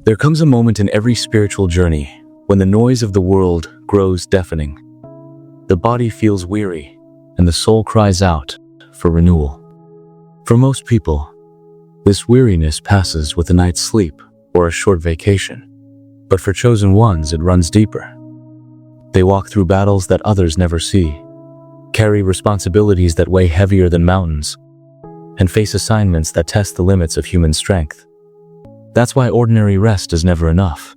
There comes a moment in every spiritual journey when the noise of the world grows deafening. The body feels weary, and the soul cries out for renewal. For most people, this weariness passes with a night's sleep or a short vacation. But for chosen ones, it runs deeper. They walk through battles that others never see, carry responsibilities that weigh heavier than mountains, and face assignments that test the limits of human strength. That's why ordinary rest is never enough.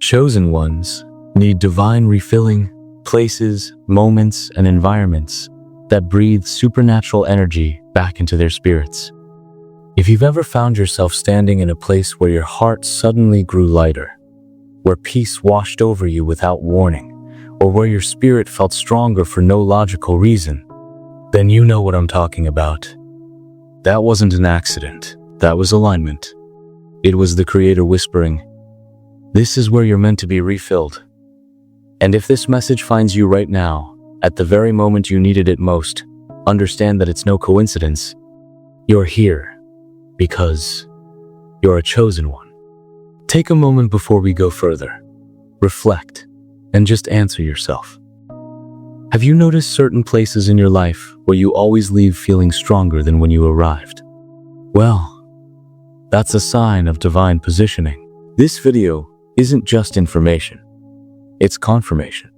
Chosen ones need divine refilling, places, moments, and environments that breathe supernatural energy back into their spirits. If you've ever found yourself standing in a place where your heart suddenly grew lighter, where peace washed over you without warning, or where your spirit felt stronger for no logical reason, then you know what I'm talking about. That wasn't an accident. That was alignment. It was the Creator whispering, "This is where you're meant to be refilled." And if this message finds you right now, at the very moment you needed it most, understand that it's no coincidence. You're here because you're a chosen one. Take a moment before we go further. Reflect and just answer yourself. Have you noticed certain places in your life where you always leave feeling stronger than when you arrived? Well, that's a sign of divine positioning. This video isn't just information, it's confirmation.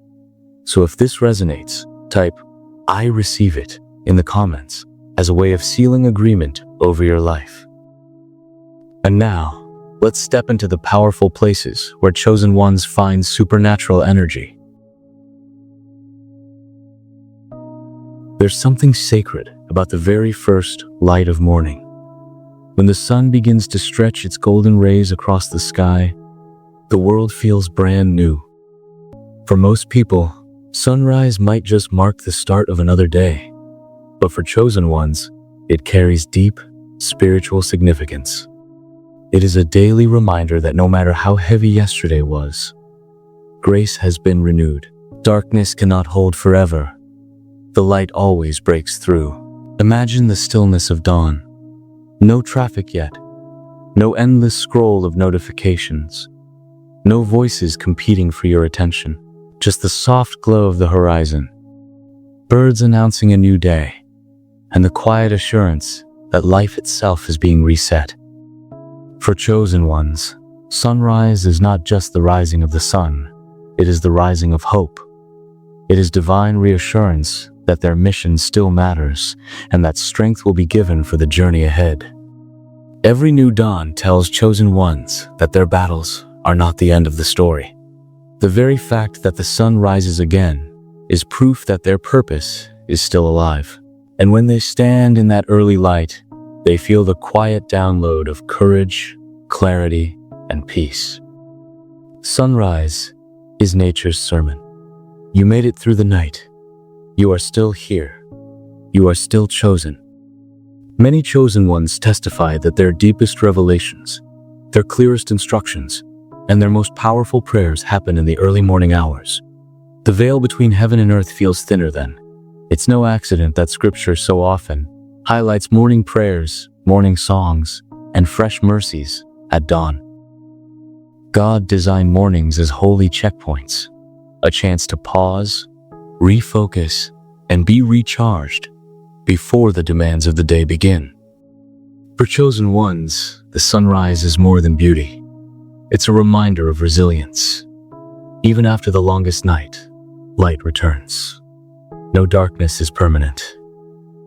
So if this resonates, type "I receive it" in the comments as a way of sealing agreement over your life. And now, let's step into the powerful places where chosen ones find supernatural energy. There's something sacred about the very first light of morning. When the sun begins to stretch its golden rays across the sky, the world feels brand new. For most people, sunrise might just mark the start of another day. But for chosen ones, it carries deep, spiritual significance. It is a daily reminder that no matter how heavy yesterday was, grace has been renewed. Darkness cannot hold forever. The light always breaks through. Imagine the stillness of dawn. No traffic yet. No endless scroll of notifications. No voices competing for your attention. Just the soft glow of the horizon. Birds announcing a new day. And the quiet assurance that life itself is being reset. For chosen ones, sunrise is not just the rising of the sun. It is the rising of hope. It is divine reassurance that their mission still matters and that strength will be given for the journey ahead. Every new dawn tells chosen ones that their battles are not the end of the story. The very fact that the sun rises again is proof that their purpose is still alive. And when they stand in that early light, they feel the quiet download of courage, clarity, and peace. Sunrise is nature's sermon. You made it through the night. You are still here. You are still chosen. Many chosen ones testify that their deepest revelations, their clearest instructions, and their most powerful prayers happen in the early morning hours. The veil between heaven and earth feels thinner then. It's no accident that Scripture so often highlights morning prayers, morning songs, and fresh mercies at dawn. God designed mornings as holy checkpoints, a chance to pause, refocus, and be recharged before the demands of the day begin. For chosen ones, the sunrise is more than beauty. It's a reminder of resilience. Even after the longest night, light returns. No darkness is permanent.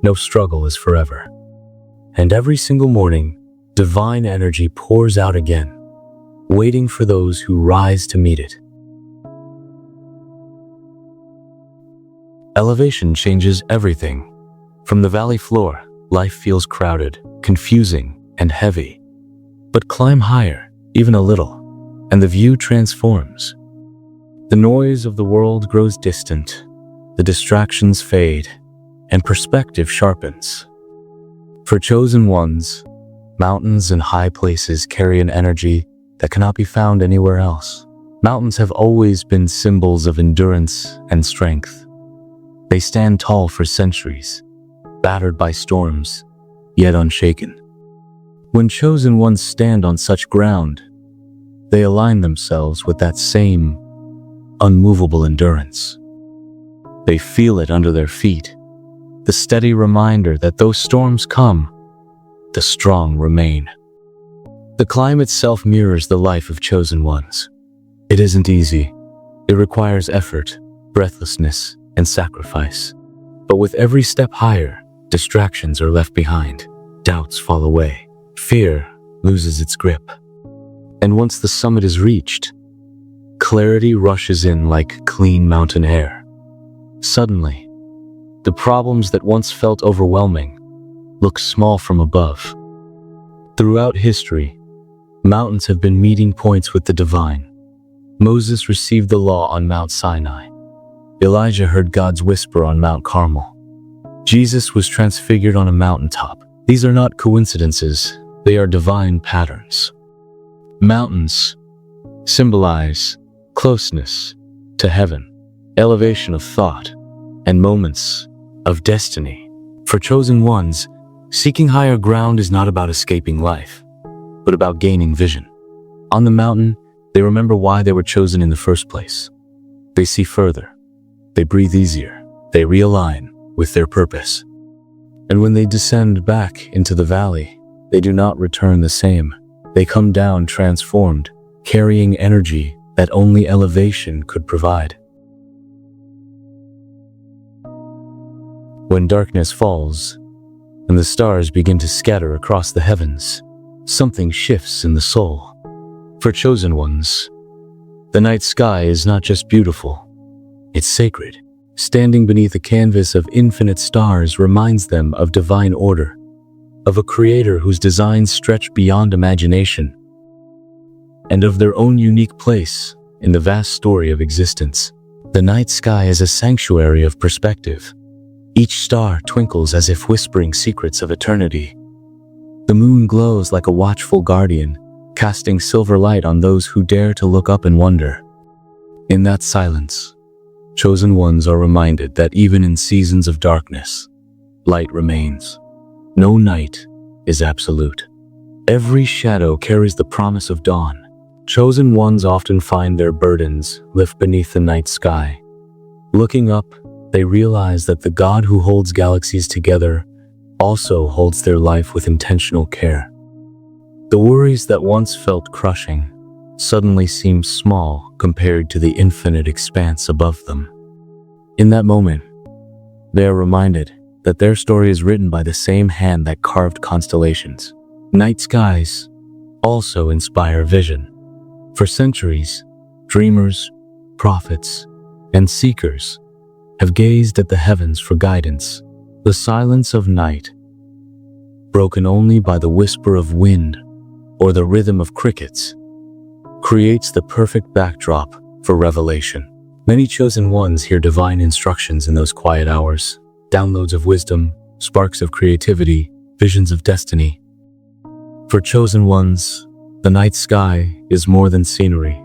No struggle is forever. And every single morning, divine energy pours out again, waiting for those who rise to meet it. Elevation changes everything. From the valley floor, life feels crowded, confusing, and heavy. But climb higher, even a little, and the view transforms. The noise of the world grows distant, the distractions fade, and perspective sharpens. For chosen ones, mountains and high places carry an energy that cannot be found anywhere else. Mountains have always been symbols of endurance and strength. They stand tall for centuries, battered by storms, yet unshaken. When chosen ones stand on such ground, they align themselves with that same unmovable endurance. They feel it under their feet, the steady reminder that though storms come, the strong remain. The climb itself mirrors the life of chosen ones. It isn't easy. It requires effort, breathlessness, and sacrifice. But with every step higher, distractions are left behind, doubts fall away, fear loses its grip. And once the summit is reached, clarity rushes in like clean mountain air. Suddenly, the problems that once felt overwhelming look small from above. Throughout history, mountains have been meeting points with the divine. Moses received the law on Mount Sinai. Elijah heard God's whisper on Mount Carmel. Jesus was transfigured on a mountaintop. These are not coincidences, they are divine patterns. Mountains symbolize closeness to heaven, elevation of thought, and moments of destiny. For chosen ones, seeking higher ground is not about escaping life, but about gaining vision. On the mountain, they remember why they were chosen in the first place. They see further. They breathe easier. They realign with their purpose. And when they descend back into the valley, they do not return the same. They come down transformed, carrying energy that only elevation could provide. When darkness falls, and the stars begin to scatter across the heavens, something shifts in the soul. For chosen ones, the night sky is not just beautiful, it's sacred. Standing beneath a canvas of infinite stars reminds them of divine order, of a creator whose designs stretch beyond imagination, and of their own unique place in the vast story of existence. The night sky is a sanctuary of perspective. Each star twinkles as if whispering secrets of eternity. The moon glows like a watchful guardian, casting silver light on those who dare to look up and wonder. In that silence, chosen ones are reminded that even in seasons of darkness, light remains. No night is absolute. Every shadow carries the promise of dawn. Chosen ones often find their burdens lift beneath the night sky. Looking up, they realize that the God who holds galaxies together also holds their life with intentional care. The worries that once felt crushing suddenly seem small compared to the infinite expanse above them. In that moment, they are reminded that their story is written by the same hand that carved constellations. Night skies also inspire vision. For centuries, dreamers, prophets, and seekers have gazed at the heavens for guidance. The silence of night, broken only by the whisper of wind or the rhythm of crickets, creates the perfect backdrop for revelation. Many chosen ones hear divine instructions in those quiet hours, downloads of wisdom, sparks of creativity, visions of destiny. For chosen ones, the night sky is more than scenery.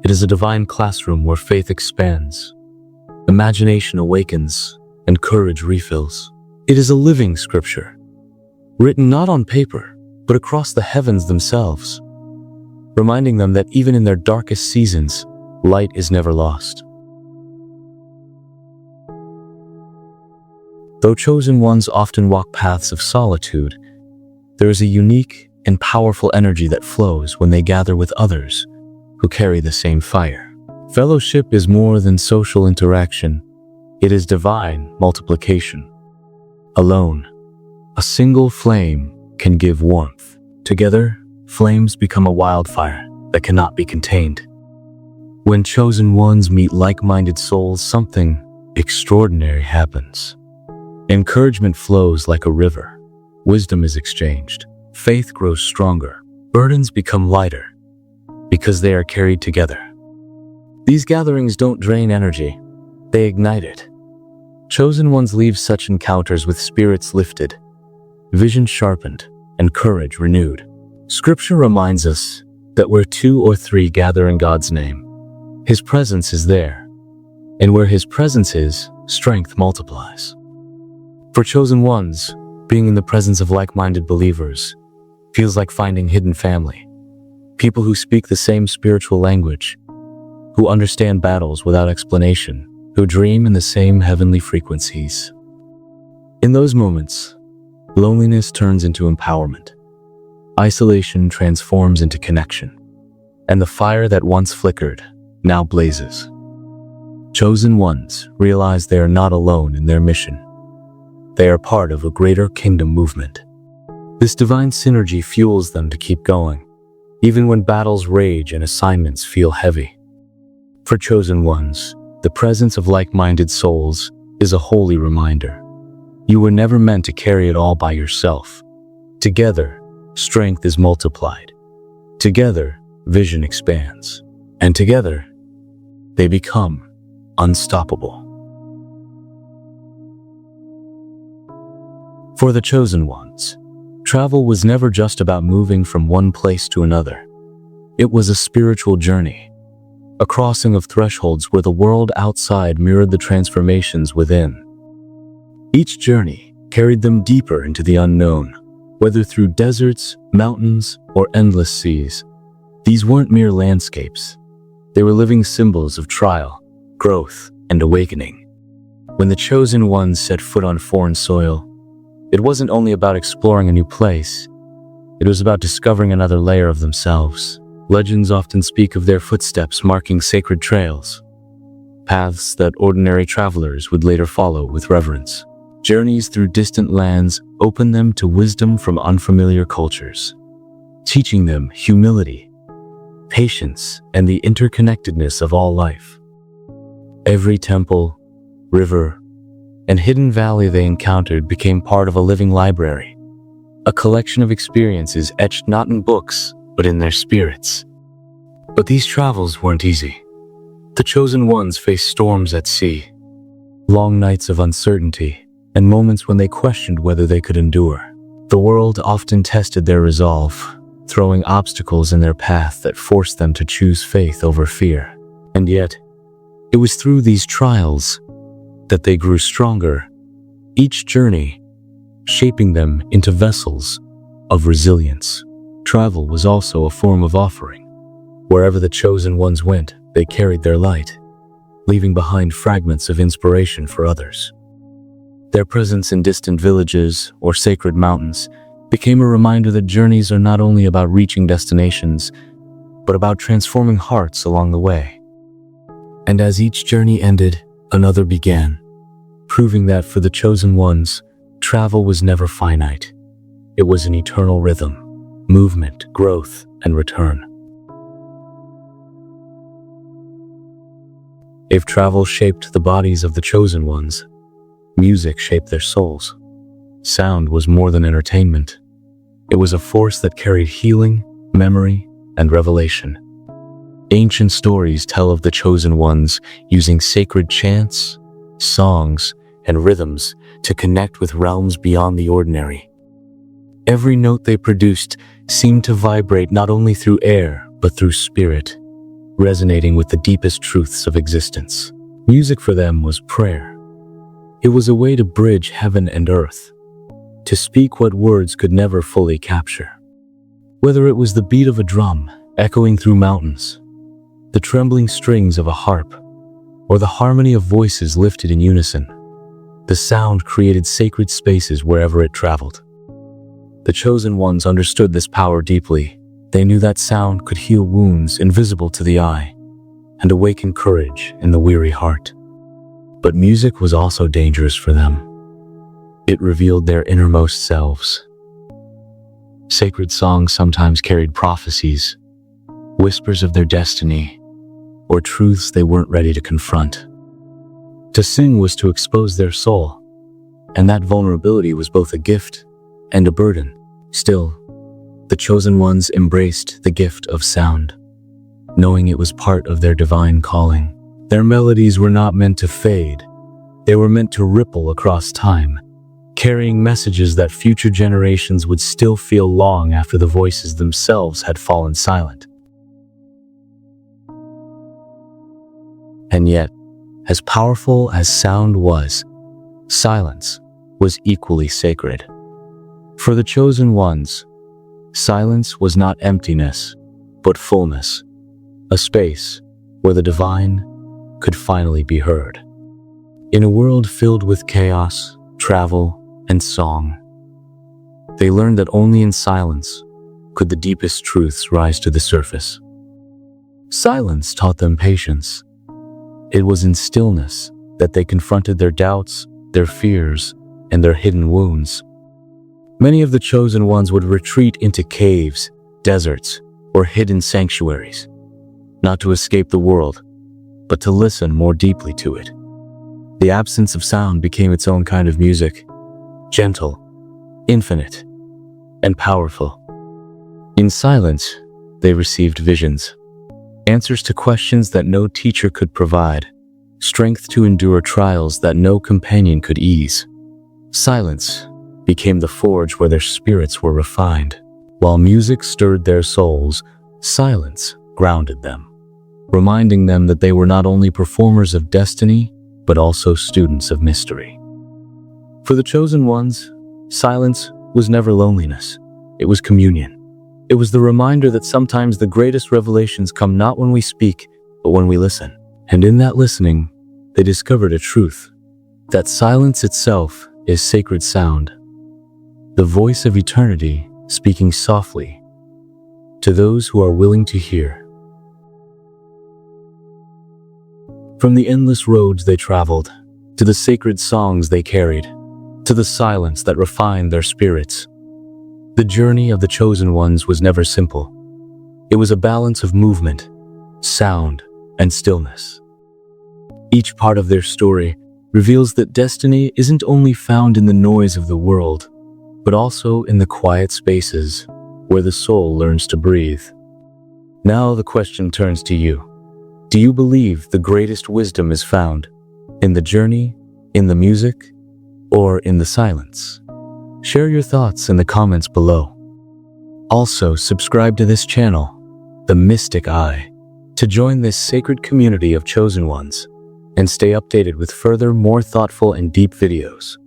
It is a divine classroom where faith expands, imagination awakens, and courage refills. It is a living scripture, written not on paper, but across the heavens themselves, reminding them that even in their darkest seasons, light is never lost. Though chosen ones often walk paths of solitude, there is a unique and powerful energy that flows when they gather with others who carry the same fire. Fellowship is more than social interaction. It is divine multiplication. Alone, a single flame can give warmth. Together, flames become a wildfire that cannot be contained. When chosen ones meet like-minded souls, something extraordinary happens. Encouragement flows like a river. Wisdom is exchanged. Faith grows stronger. Burdens become lighter because they are carried together. These gatherings don't drain energy, they ignite it. Chosen ones leave such encounters with spirits lifted, vision sharpened, and courage renewed. Scripture reminds us that where 2 or 3 gather in God's name, His presence is there, and where His presence is, strength multiplies. For chosen ones, being in the presence of like-minded believers feels like finding hidden family. People who speak the same spiritual language, who understand battles without explanation, who dream in the same heavenly frequencies. In those moments, loneliness turns into empowerment. Isolation transforms into connection, and the fire that once flickered now blazes. Chosen ones realize they are not alone in their mission. They are part of a greater kingdom movement. This divine synergy fuels them to keep going, even when battles rage and assignments feel heavy. For chosen ones, the presence of like-minded souls is a holy reminder. You were never meant to carry it all by yourself. Together, strength is multiplied. Together, vision expands. And together, they become unstoppable. For the chosen ones, travel was never just about moving from one place to another. It was a spiritual journey, a crossing of thresholds where the world outside mirrored the transformations within. Each journey carried them deeper into the unknown, whether through deserts, mountains, or endless seas. These weren't mere landscapes. They were living symbols of trial, growth, and awakening. When the chosen ones set foot on foreign soil, it wasn't only about exploring a new place. It was about discovering another layer of themselves. Legends often speak of their footsteps marking sacred trails, paths that ordinary travelers would later follow with reverence. Journeys through distant lands open them to wisdom from unfamiliar cultures, teaching them humility, patience, and the interconnectedness of all life. Every temple, river, and hidden valley they encountered became part of a living library, a collection of experiences etched not in books, but in their spirits. But these travels weren't easy. The chosen ones faced storms at sea, long nights of uncertainty, and moments when they questioned whether they could endure. The world often tested their resolve, throwing obstacles in their path that forced them to choose faith over fear. And yet, it was through these trials that they grew stronger, each journey shaping them into vessels of resilience. Travel was also a form of offering. Wherever the chosen ones went, they carried their light, leaving behind fragments of inspiration for others. Their presence in distant villages or sacred mountains became a reminder that journeys are not only about reaching destinations, but about transforming hearts along the way. And as each journey ended, another began, proving that for the chosen ones, travel was never finite. It was an eternal rhythm, movement, growth, and return. If travel shaped the bodies of the chosen ones, music shaped their souls. Sound was more than entertainment. It was a force that carried healing, memory, and revelation. Ancient stories tell of the chosen ones using sacred chants, songs, and rhythms to connect with realms beyond the ordinary. Every note they produced seemed to vibrate not only through air, but through spirit, resonating with the deepest truths of existence. Music for them was prayer. It was a way to bridge heaven and earth, to speak what words could never fully capture. Whether it was the beat of a drum echoing through mountains, the trembling strings of a harp, or the harmony of voices lifted in unison, the sound created sacred spaces wherever it traveled. The chosen ones understood this power deeply. They knew that sound could heal wounds invisible to the eye and awaken courage in the weary heart. But music was also dangerous for them. It revealed their innermost selves. Sacred songs sometimes carried prophecies, whispers of their destiny, or truths they weren't ready to confront. To sing was to expose their soul, and that vulnerability was both a gift and a burden. Still, the chosen ones embraced the gift of sound, knowing it was part of their divine calling. Their melodies were not meant to fade. They were meant to ripple across time, carrying messages that future generations would still feel long after the voices themselves had fallen silent. And yet, as powerful as sound was, silence was equally sacred. For the chosen ones, silence was not emptiness. but fullness, a space where the divine could finally be heard. In a world filled with chaos, travel, and song, they learned that only in silence could the deepest truths rise to the surface. Silence taught them patience. It was in stillness that they confronted their doubts, their fears, and their hidden wounds. Many of the chosen ones would retreat into caves, deserts, or hidden sanctuaries, not to escape the world, but to listen more deeply to it. The absence of sound became its own kind of music, gentle, infinite, and powerful. In silence, they received visions, answers to questions that no teacher could provide, strength to endure trials that no companion could ease. Silence became the forge where their spirits were refined. While music stirred their souls, silence grounded them, reminding them that they were not only performers of destiny, but also students of mystery. For the chosen ones, silence was never loneliness. It was communion. It was the reminder that sometimes the greatest revelations come not when we speak, but when we listen. And in that listening, they discovered a truth, that silence itself is sacred sound, the voice of eternity speaking softly to those who are willing to hear. From the endless roads they traveled, to the sacred songs they carried, to the silence that refined their spirits, the journey of the chosen ones was never simple. It was a balance of movement, sound, and stillness. Each part of their story reveals that destiny isn't only found in the noise of the world, but also in the quiet spaces where the soul learns to breathe. Now the question turns to you. Do you believe the greatest wisdom is found in the journey, in the music, or in the silence? Share your thoughts in the comments below. Also, subscribe to this channel, The Mystic Eye, to join this sacred community of chosen ones and stay updated with further, more thoughtful and deep videos.